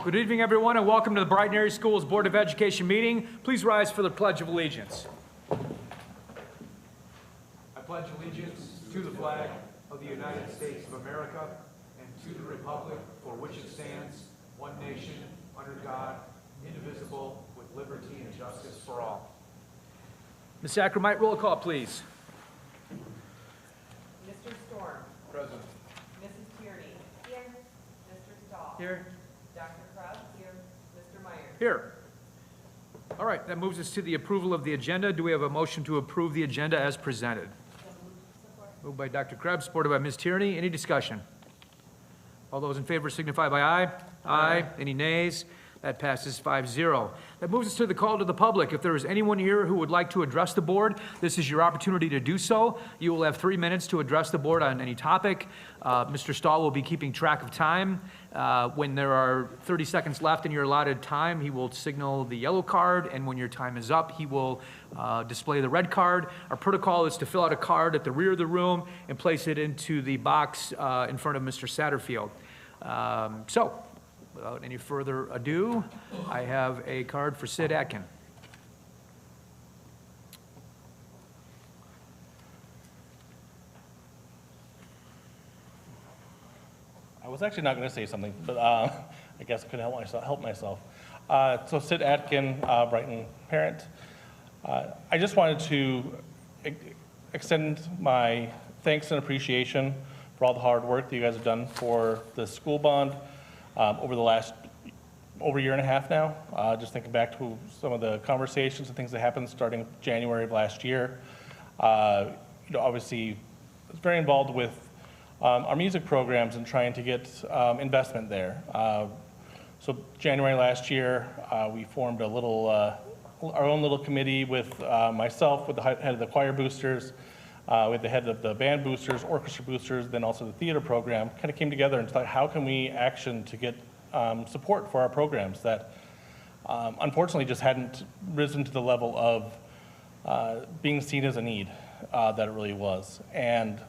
Good evening, everyone, and welcome to the Brighton Area Schools Board of Education meeting. Please rise for the Pledge of Allegiance. I pledge allegiance to the flag of the United States of America and to the republic for which it stands, one nation, under God, indivisible, with liberty and justice for all. Ms. Ackermite, roll call, please. Mr. Storm. Present. Mrs. Tierney. Here. Mr. Stahl. Here. Dr. Krebs. Here. Mr. Myers. Here. All right, that moves us to the approval of the agenda. Do we have a motion to approve the agenda as presented? Moved by Dr. Krebs, supported by Ms. Tierney. Any discussion? All those in favor signify by aye. Aye. Any nays? That passes 5-0. That moves us to the call to the public. If there is anyone here who would like to address the board, this is your opportunity to do so. You will have 3 minutes to address the board on any topic. Mr. Stahl will be keeping track of time. When there are 30 seconds left in your allotted time, he will signal the yellow card, and when your time is up, he will display the red card. Our protocol is to fill out a card at the rear of the room and place it into the box in front of Mr. Satterfield. Without any further ado, I have a card for Sid Atkin. I was actually not going to say something, but I guess I couldn't help myself. So Sid Atkin, Brighton parent. I just wanted to extend my thanks and appreciation for all the hard work that you guys have done for the school bond over the last over a year and a half now. Just thinking back to some of the conversations and things that happened starting January of last year. Obviously, I was very involved with our music programs and trying to get investment there. So January last year, we formed a little, our own little committee with myself, with the head of the choir boosters, with the head of the band boosters, orchestra boosters, then also the theater program, kind of came together and thought, how can we action to get support for our programs that unfortunately just hadn't risen to the level of being seen as a need that it really was. And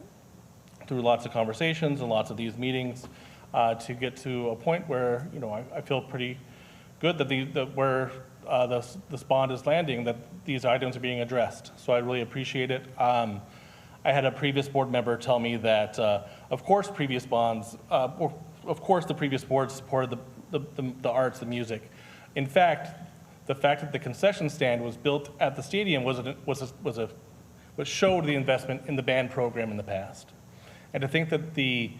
through lots of conversations and lots of these meetings, to get to a point where, I feel pretty good that where this bond is landing, that these items are being addressed. So I really appreciate it. I had a previous board member tell me that, of course, previous bonds, of course, the previous board supported the arts, the music. In fact, the fact that the concession stand was built at the stadium what showed the investment in the band program in the past. And to think that the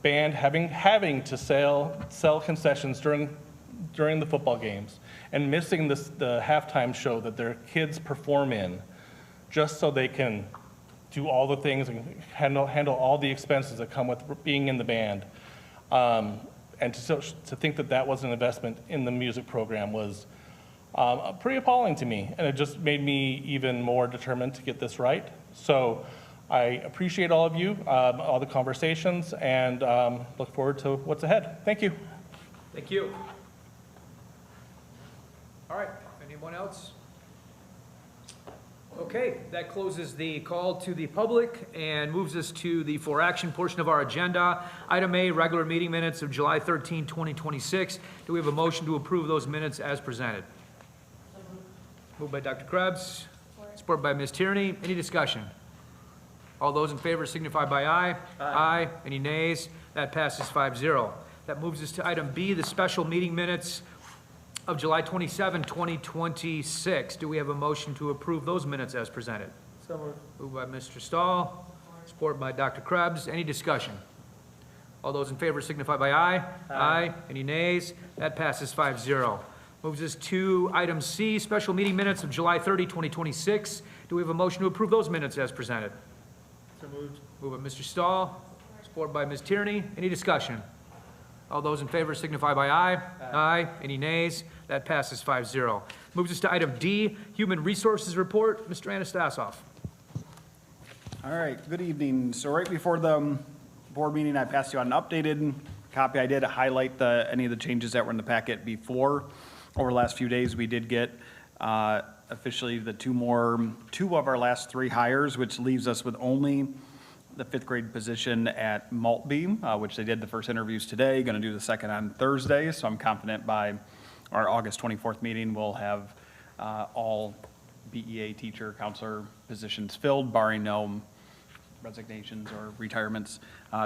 band having to sell concessions during the football games and missing the halftime show that their kids perform in, just so they can do all the things and handle all the expenses that come with being in the band, and to think that was an investment in the music program was pretty appalling to me, and it just made me even more determined to get this right. So I appreciate all of you, all the conversations, and look forward to what's ahead. Thank you. Thank you. All right, anyone else? Okay, that closes the call to the public and moves us to the for action portion of our agenda. Item A, regular meeting minutes of July 13, 2026. Do we have a motion to approve those minutes as presented? Moved by Dr. Krebs, supported by Ms. Tierney. Any discussion? All those in favor signify by aye. Aye. Any nays? That passes 5-0. That moves us to item B, the special meeting minutes of July 27, 2026. Do we have a motion to approve those minutes as presented? So moved. Moved by Mr. Stahl, supported by Dr. Krebs. Any discussion? All those in favor signify by aye. Aye. Any nays? That passes 5-0. Moves us to item C, special meeting minutes of July 30, 2026. Do we have a motion to approve those minutes as presented? So moved. Moved by Mr. Stahl, supported by Ms. Tierney. Any discussion? All those in favor signify by aye. Aye. Any nays? That passes 5-0. Moves us to item D, Human Resources Report. Mr. Anastasoff. All right, good evening. So right before the board meeting, I passed you on an updated copy. I did highlight any of the changes that were in the packet before. Over the last few days, we did get officially two of our last 3 hires, which leaves us with only the fifth grade position at Maltby, which they did the first interviews today, going to do the second on Thursday. So I'm confident by our August 24th meeting, we'll have all BEA teacher, counselor positions filled, barring no resignations or retirements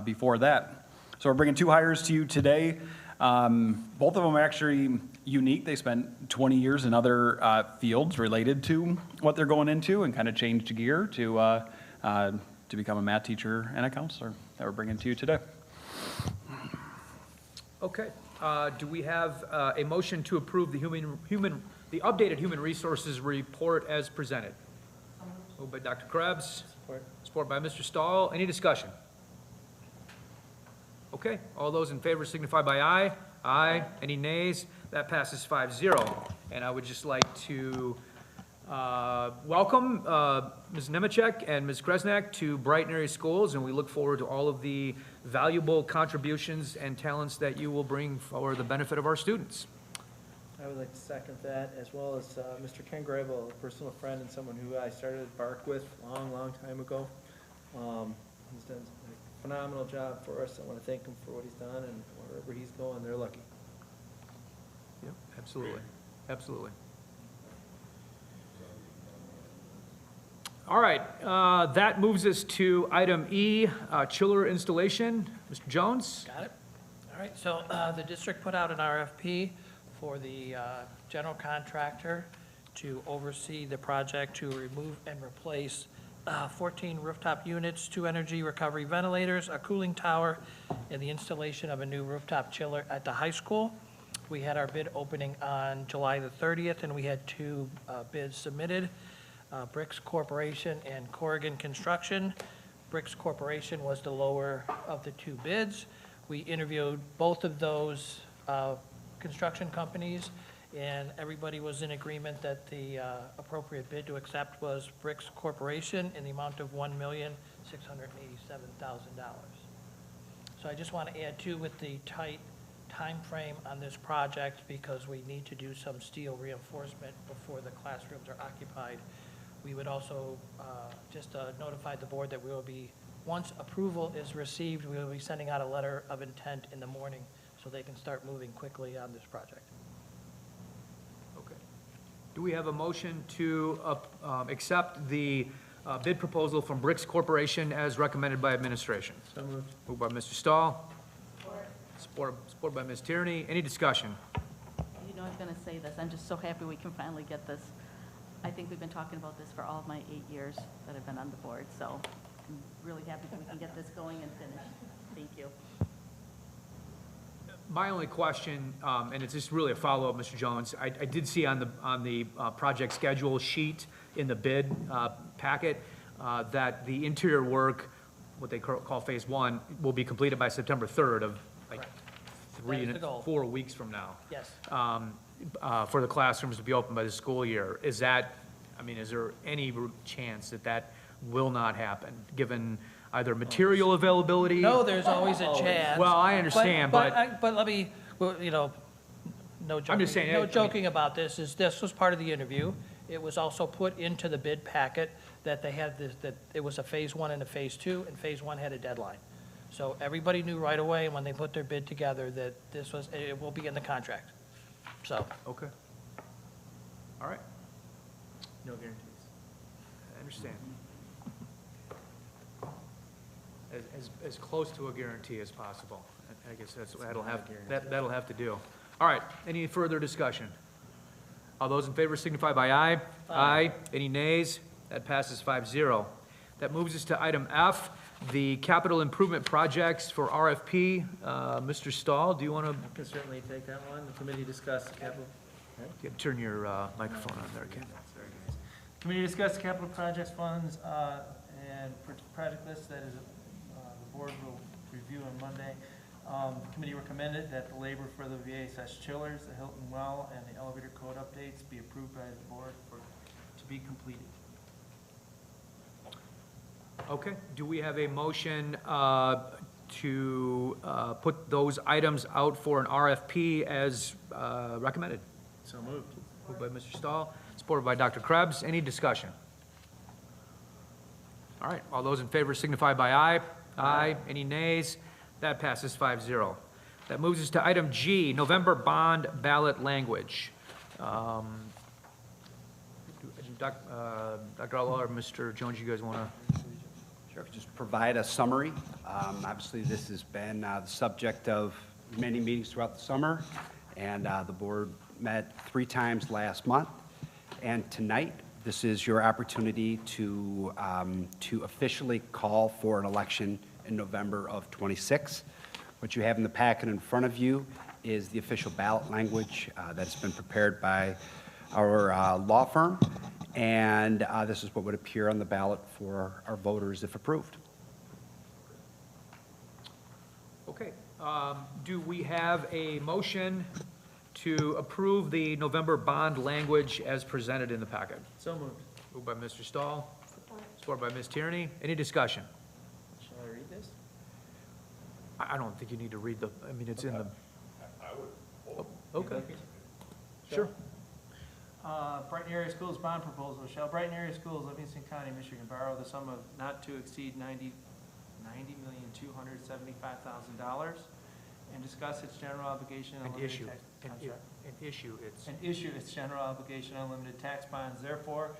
before that. So we're bringing two hires to you today. Both of them are actually unique. They spent 20 years in other fields related to what they're going into and kind of changed gear to become a math teacher and a counselor that we're bringing to you today. Okay, do we have a motion to approve the updated human resources report as presented? Moved by Dr. Krebs. Support by Mr. Stahl. Any discussion? Okay, all those in favor signify by aye. Aye. Any nays? That passes 5-0. And I would just like to welcome Ms. Nemechek and Ms. Kresnak to Brighton Area Schools, and we look forward to all of the valuable contributions and talents that you will bring for the benefit of our students. I would like to second that, as well as Mr. Ken Grable, a personal friend and someone who I started at Bark with long time ago. He's done a phenomenal job for us. I want to thank him for what he's done, and wherever he's going, they're lucky. Yep, absolutely, absolutely. All right, that moves us to item E, chiller installation. Mr. Jones? Got it. All right, so the district put out an RFP for the general contractor to oversee the project to remove and replace 14 rooftop units, 2 energy recovery ventilators, a cooling tower, and the installation of a new rooftop chiller at the high school. We had our bid opening on July the 30th, and we had 2 bids submitted, Bricks Corporation and Corrigan Construction. Bricks Corporation was the lower of the 2 bids. We interviewed both of those construction companies, and everybody was in agreement that the appropriate bid to accept was Bricks Corporation in the amount of $1,687,000. So I just want to add too, with the tight time frame on this project, because we need to do some steel reinforcement before the classrooms are occupied, we would also just notify the board that we will be, once approval is received, we will be sending out a letter of intent in the morning so they can start moving quickly on this project. Okay. Do we have a motion to accept the bid proposal from Bricks Corporation as recommended by administration? So moved. Moved by Mr. Stahl. Support by Ms. Tierney. Any discussion? You know, I was going to say this. I'm just so happy we can finally get this. I think we've been talking about this for all of my 8 years that I've been on the board, so I'm really happy that we can get this going and finished. Thank you. My only question, and it's just really a follow-up, Mr. Jones, I did see on the project schedule sheet in the bid packet that the interior work, what they call Phase 1, will be completed by September 3rd of like That is the goal. 4 weeks from now. Yes. For the classrooms to be open by the school year. Is that, I mean, is there any chance that that will not happen, given either material availability? No, there's always a chance. Well, I understand, but But let me, well, you know, no joking. I'm just saying, I No mean- joking about this, this was part of the interview. It was also put into the bid packet that they had this, that it was a Phase 1 and a Phase 2, and Phase 1 had a deadline. So everybody knew right away when they put their bid together that this was, it will be in the contract. So, okay. All right, No guarantees. I understand. As close to a guarantee as possible. I guess that'll have to do. All right, any further discussion? All those in favor signify by aye. Aye. Any nays? That passes 5-0. That moves us to item F, the capital improvement projects for RFP. Mr. Stahl, do you want I can certainly take that one. The committee discussed capital. to turn your microphone on there, Ken? Committee discussed capital projects funds and project list that is, the board will review on Monday. The committee recommended that the labor for the VA/chillers, the Hilton Well, and the elevator code updates be approved by the board to be completed. Okay, do we have a motion to put those items out for an RFP as recommended? So moved. Moved by Mr. Stahl, supported by Dr. Krebs. Any discussion? All right, all those in favor signify by aye. Aye. Any nays? That passes 5-0. That moves us to item G, November bond ballot language. Dr. Outlaw or Mr. Jones, you guys want to? Sure, just provide a summary. Obviously, this has been the subject of many meetings throughout the summer, and the board met 3 times last month. And tonight, this is your opportunity to officially call for an election in November of '26. What you have in the packet in front of you is the official ballot language that's been prepared by our law firm, and this is what would appear on the ballot for our voters if approved. Okay, do we have a motion to approve the November bond language as presented in the packet? So moved. Moved by Mr. Stahl, supported by Ms. Tierney. Any discussion? Shall I read this? I don't think you need to read the, I mean, it's in the. I would. Okay, sure. Brighton Area Schools bond proposal. Shall Brighton Area Schools, Livingston County, Michigan, borrow the sum of not to exceed $90,275,000 and discuss its general obligation on An limited issue, tax. an I'm sorry. issue, it's, And issue its general obligation on limited tax bonds, therefore,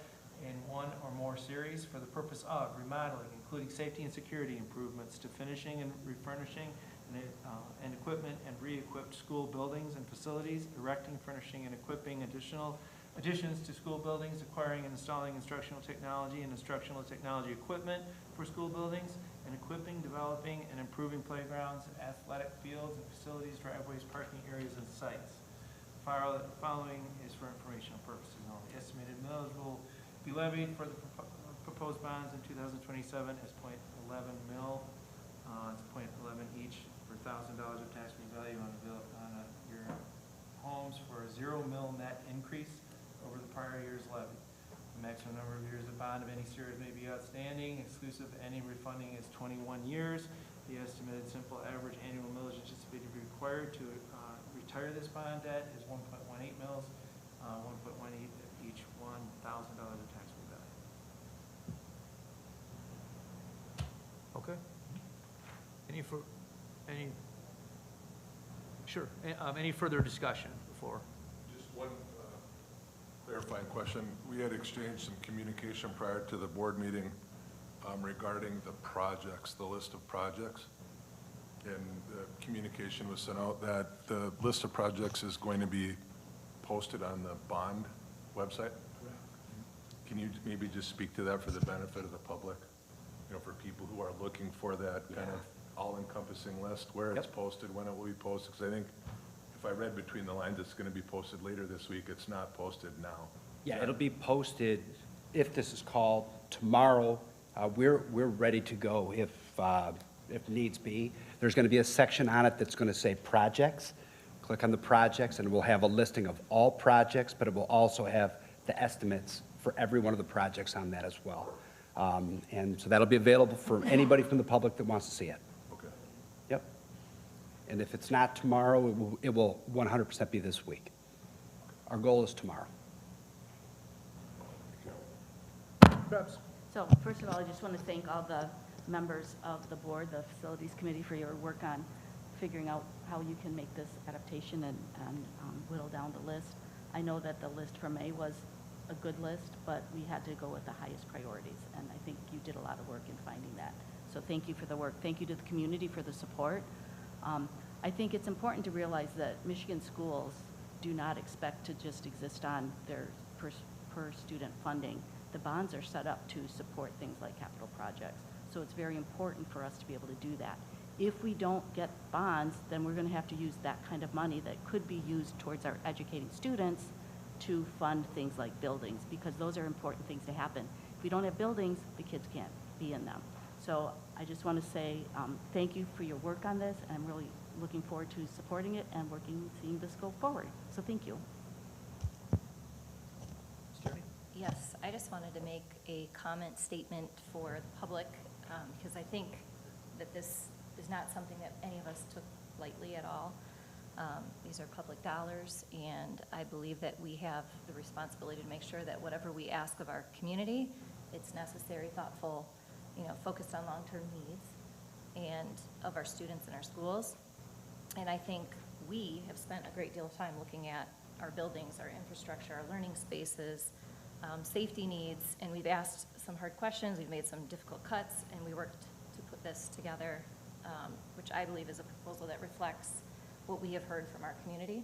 in one or more series for the purpose of remodeling, including safety and security improvements to finishing and refurnishing and equipment and re-equipped school buildings and facilities, erecting, furnishing, and equipping additions to school buildings, acquiring and installing instructional technology and instructional technology equipment for school buildings, and equipping, developing, and improving playgrounds, athletic fields, and facilities, driveways, parking areas, and sites. Following is for informational purposes only. Estimated millage will be levied for the proposed bonds in 2027 as .11 mil. It's .11 each for $1,000 of taxable value on your homes for a 0 mil net increase over the prior year's levy. The maximum number of years of bond of any series may be outstanding, exclusive of any refunding is 21 years. The estimated simple average annual millage anticipated to be required to retire this bond debt is 1.18 mils, 1.18 each $1,000 of taxable value. okay. Any further discussion before? Just one clarifying question. We had exchanged some communication prior to the board meeting regarding the projects, the list of projects. And the communication was sent out that the list of projects is going to be posted on the bond website. Can you maybe just speak to that for the benefit of the public? You know, for people who are looking for that kind of all-encompassing list, where it's posted, when it will be posted, because I think if I read between the lines, it's going to be posted later this week. It's not posted now. Yeah, it'll be posted, if this is called, tomorrow. We're ready to go if needs be. There's going to be a section on it that's going to say projects. Click on the projects, and we'll have a listing of all projects, but it will also have the estimates for every one of the projects on that as well. And so that'll be available for anybody from the public that wants to see it. Okay. Yep. And if it's not tomorrow, it will 100% be this week. Our goal is tomorrow. Krebs? So first of all, I just want to thank all the members of the board, the facilities committee, for your work on figuring out how you can make this adaptation and whittle down the list. I know that the list for May was a good list, but we had to go with the highest priorities, and I think you did a lot of work in finding that. So thank you for the work. Thank you to the community for the support. I think it's important to realize that Michigan schools do not expect to just exist on their per student funding. The bonds are set up to support things like capital projects. So it's very important for us to be able to do that. If we don't get bonds, then we're going to have to use that kind of money that could be used towards our educating students to fund things like buildings, because those are important things to happen. If we don't have buildings, the kids can't be in them. So I just want to say thank you for your work on this, and I'm really looking forward to supporting it and seeing this go forward. So thank you. Yes, I just wanted to make a comment statement for the public, because I think that this is not something that any of us took lightly at all. These are public dollars, and I believe that we have the responsibility to make sure that whatever we ask of our community, it's necessary, thoughtful, focused on long-term needs and of our students in our schools. And I think we have spent a great deal of time looking at our buildings, our infrastructure, our learning spaces, safety needs, and we've asked some hard questions, we've made some difficult cuts, and we worked to put this together, which I believe is a proposal that reflects what we have heard from our community.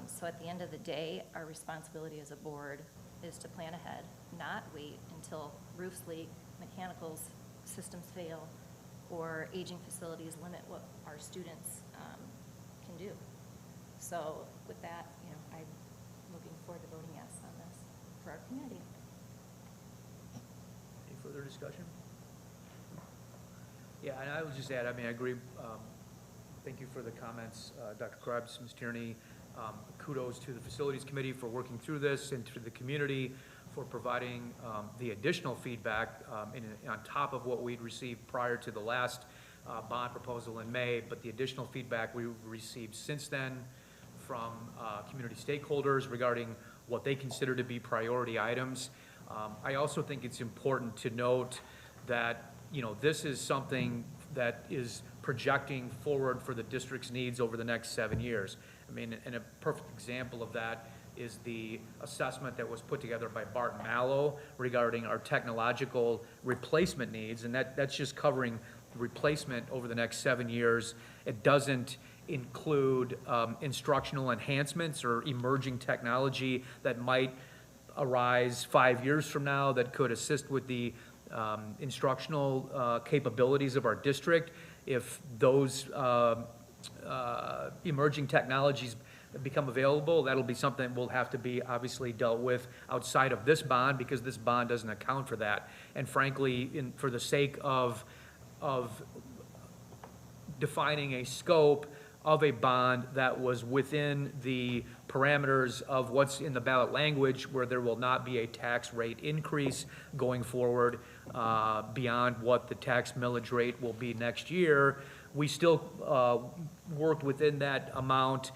So at the end of the day, our responsibility as a board is to plan ahead, not wait until roofs leak, mechanicals systems fail, or aging facilities limit what our students can do. So with that, I'm looking forward to voting yes on this for our community. Any further discussion? Yeah, and I will just add, I agree. Thank you for the comments, Dr. Krebs, Ms. Tierney. Kudos to the Facilities Committee for working through this, and to the community for providing the additional feedback on top of what we'd received prior to the last bond proposal in May, but the additional feedback we received since then from community stakeholders regarding what they consider to be priority items. I also think it's important to note that, this is something that is projecting forward for the district's needs over the next 7 years. And a perfect example of that is the assessment that was put together by Barton Mallow regarding our technological replacement needs, and that's just covering replacement over the next 7 years. It doesn't include instructional enhancements or emerging technology that might arise 5 years from now that could assist with the instructional capabilities of our district. If those emerging technologies become available, that'll be something that will have to be obviously dealt with outside of this bond, because this bond doesn't account for that. And frankly, for the sake of defining a scope of a bond that was within the parameters of what's in the ballot language, where there will not be a tax rate increase going forward beyond what the tax millage rate will be next year, we still worked within that amount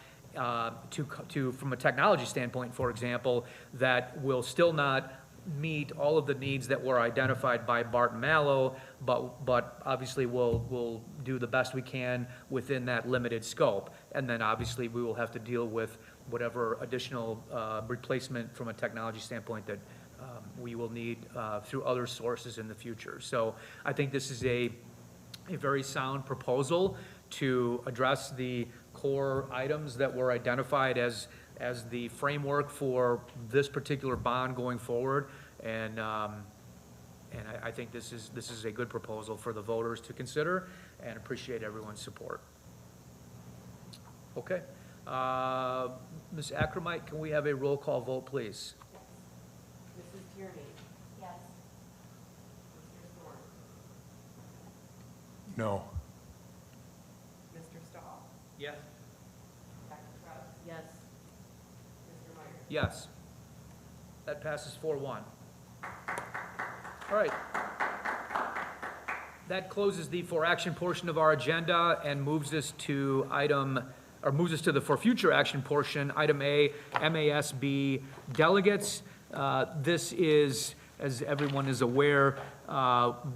to from a technology standpoint, for example, that will still not meet all of the needs that were identified by Barton Mallow, but obviously we'll do the best we can within that limited scope. And then obviously we will have to deal with whatever additional replacement from a technology standpoint that we will need through other sources in the future. So I think this is a very sound proposal to address the core items that were identified as the framework for this particular bond going forward. And I think this is a good proposal for the voters to consider, and appreciate everyone's support. Okay. Ms. Ackermite, can we have a roll call vote, please? Mrs. Tierney? Yes. Mr. Zorn? No. Mr. Stahl? Yes. Dr. Krebs? Yes. Mr. Meyer? Yes. That passes 4-1. All right. That closes the for action portion of our agenda and moves us to the for future action portion, item A, MASB delegates. This is, as everyone is aware,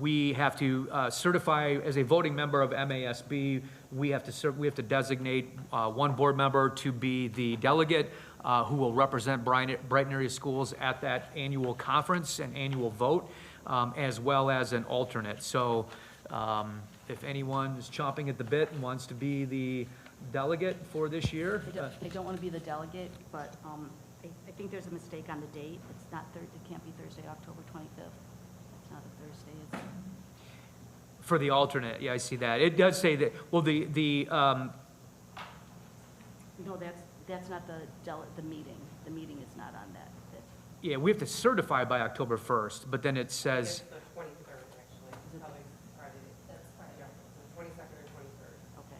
we have to certify as a voting member of MASB. We have to designate one board member to be the delegate who will represent Brighton area schools at that annual conference and annual vote, as well as an alternate. So if anyone is chomping at the bit and wants to be the delegate for this year. I don't want to be the delegate, but I think there's a mistake on the date. It's not it can't be Thursday, October 25th. It's not a Thursday, it's... For the alternate, yeah, I see that. It does say that, well, No, that's not the meeting. The meeting is not on that. yeah, we have to certify by October 1st, but then it says, It's the 23rd, actually. Probably Friday. That's Friday. Yeah, the 22nd or 23rd. Okay.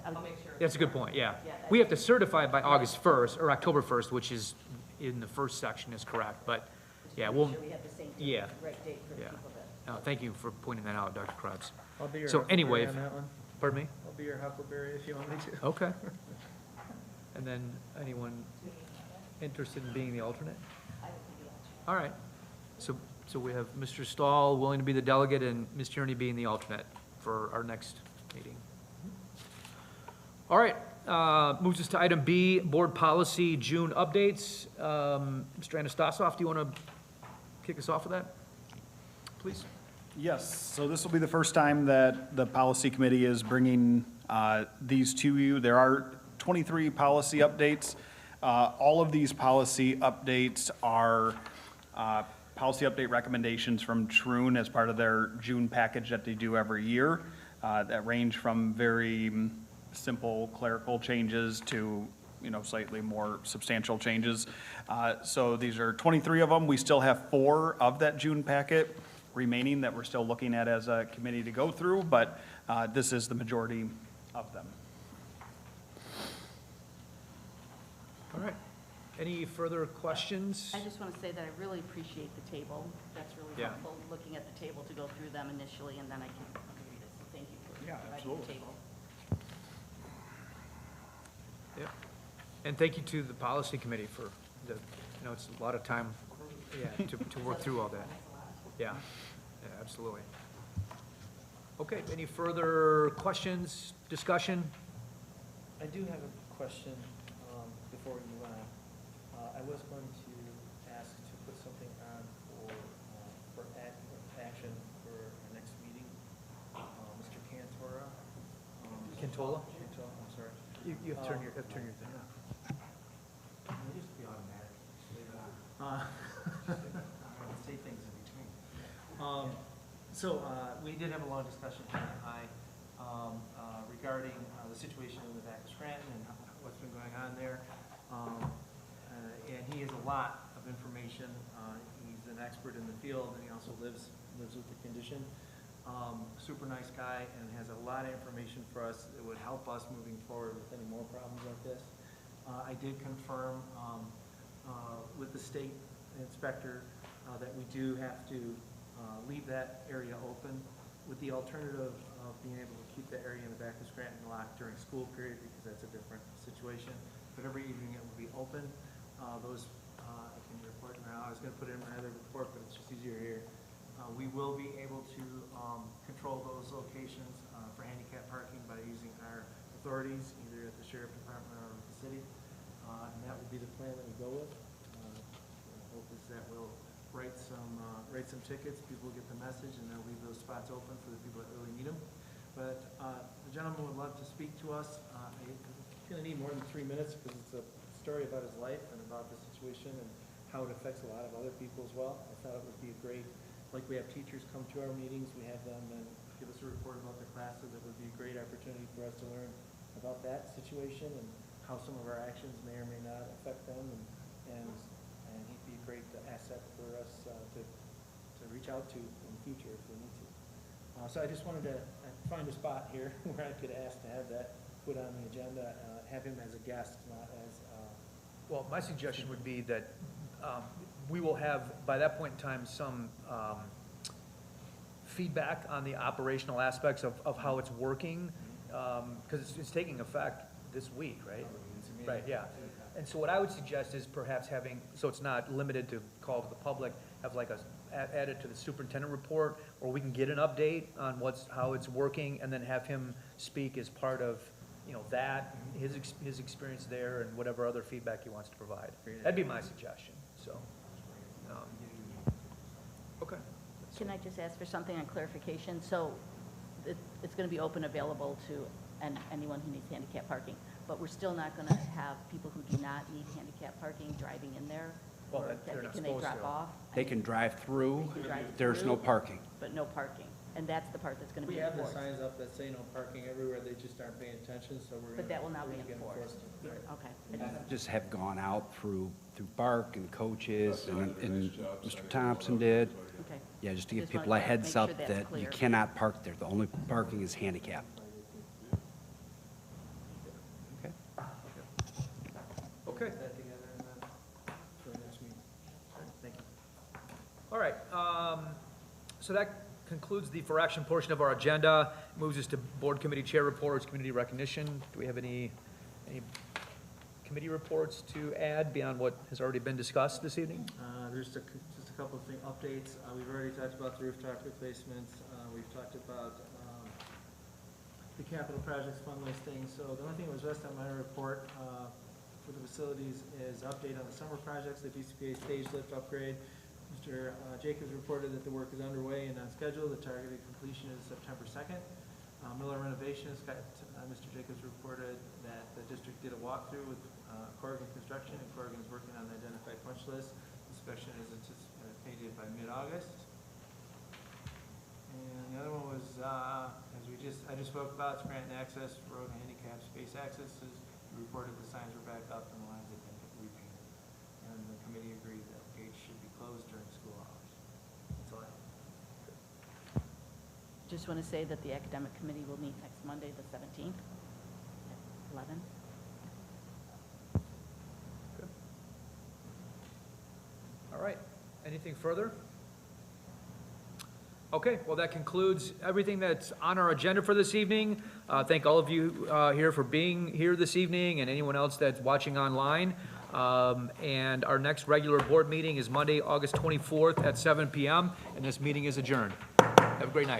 I'll make sure. that's a good point, yeah. Yeah. We have to certify by August 1st, or October 1st, which is in the first section is correct, but, yeah, Make we'll, sure we have the same date, yeah. right date for the Yeah. people that... thank you for pointing that out, Dr. Krebs. I'll be your So anyway, huckleberry on that one. Pardon me? I'll be your huckleberry if you want me to. Okay. And then anyone interested in being the alternate? I will be the alternate. All right. So So we have Mr. Stahl willing to be the delegate and Ms. Tierney being the alternate for our next meeting. All right, moves us to item B, board policy June updates. Mr. Anastasov, do you want to kick us off with that, please? Yes, so this will be the first time that the policy committee is bringing these to you. There are 23 policy updates. All of these policy updates are policy update recommendations from Troon as part of their June package that they do every year, that range from very simple clerical changes to, slightly more substantial changes. So these are 23 of them. We still have 4 of that June packet remaining that we're still looking at as a committee to go through, but this is the majority of them. All right. Any further questions? I just want to say that I really appreciate the table. That's really Yeah. helpful, looking at the table to go through them initially, and then I can read it. So thank you for Yeah, providing the absolutely. table. Yeah. And thank you to the policy committee for the, it's a lot of time, to work through all that. Yeah, absolutely. Okay, any further questions, discussion? I do have a question before we move on. I was going to ask to put something on for action for our next meeting. Mr. Cantora. Cantola? Cantola, I'm sorry. You have to turn your thing on. It used to be automatic. Say things in between. So we did have a long discussion tonight regarding the situation in the back of Scranton and what's been going on there. And he has a lot of information. He's an expert in the field, and he also lives with the condition. Super nice guy, and has a lot of information for us that would help us moving forward with any more problems like this. I did confirm with the state inspector that we do have to leave that area open with the alternative of being able to keep the area in the back of Scranton locked during school period, because that's a different situation. But every evening it will be open. I can report now. I was going to put it in my other report, but it's just easier here. We will be able to control those locations for handicap parking by using our authorities, either at the sheriff department or with the city. And that will be the plan that we go with. The hope is that we'll write some tickets, people will get the message, and they'll leave those spots open for the people that really need them. But the gentleman would love to speak to us. He's going to need more than 3 minutes, because it's a story about his life and about the situation and how it affects a lot of other people as well. I thought it would be a great, like we have teachers come to our meetings, we have them and give us a report about their classes. It would be a great opportunity for us to learn about that situation and how some of our actions may or may not affect them, and he'd be a great asset for us to reach out to in the future if we need to. So I just wanted to find a spot here where I could ask to have that put on the agenda, have him as a guest, not as, Well, my suggestion would be that we will have, by that point in time, some feedback on the operational aspects of how it's working, because it's taking effect this week, right? Right, yeah. And so what I would suggest is perhaps having, so it's not limited to call to the public, have like add it to the superintendent report, or we can get an update on how it's working, and then have him speak as part of, that, his experience there, and whatever other feedback he wants to provide. That'd be my suggestion, so. Okay. Can I just ask for something on clarification? So it's going to be open, available to anyone who needs handicap parking, but we're still not going to have people who do not need handicap parking driving in there? Well, Or they're not can they supposed drop to. off? They can drive through, They can drive there's no through, parking. But no parking, and that's the part that's going to we be have the enforced. signs up that say no parking everywhere, they just aren't paying attention, so we're gonna. But that will not be we're gonna get enforced. Okay. I just- Just have gone out through Bark and coaches, and Mr. Thompson did. Okay. Yeah, just to give Just wanna people a make heads sure up that's that you clear. cannot park there. The only parking is handicap. Okay. Okay. Put that together and then for the next meeting. Thank you. All right, so that concludes the for action portion of our agenda. Moves us to board committee chair reports, community recognition. Do we have any committee reports to add beyond what has already been discussed this evening? There's just a couple of updates. We've already talked about the rooftop replacements. We've talked about the capital projects fund listing. So the only thing that was left on my report for the facilities is update on the summer projects, the DCPA stage lift upgrade. Mr. Jacobs reported that the work is underway and on schedule. The targeted completion is September 2nd. Miller Renovations, Mr. Jacobs reported that the district did a walkthrough with Corrigan Construction, and Corrigan is working on the identified punch list. Inspection is anticipated by mid-August. And the other one was, I just spoke about, it's grant and access, road and handicap space accesses. We reported the signs were back up and the lines had been repainted. And the committee agreed that gates should be closed during school hours. That's all I have. Just want to say that the academic committee will meet next Monday, the 17th, at 11. All right, anything further? Okay, well, that concludes everything that's on our agenda for this evening. Thank all of you here for being here this evening, and anyone else that's watching online. And our next regular board meeting is Monday, August 24th at 7 p.m., and this meeting is adjourned. Have a great night.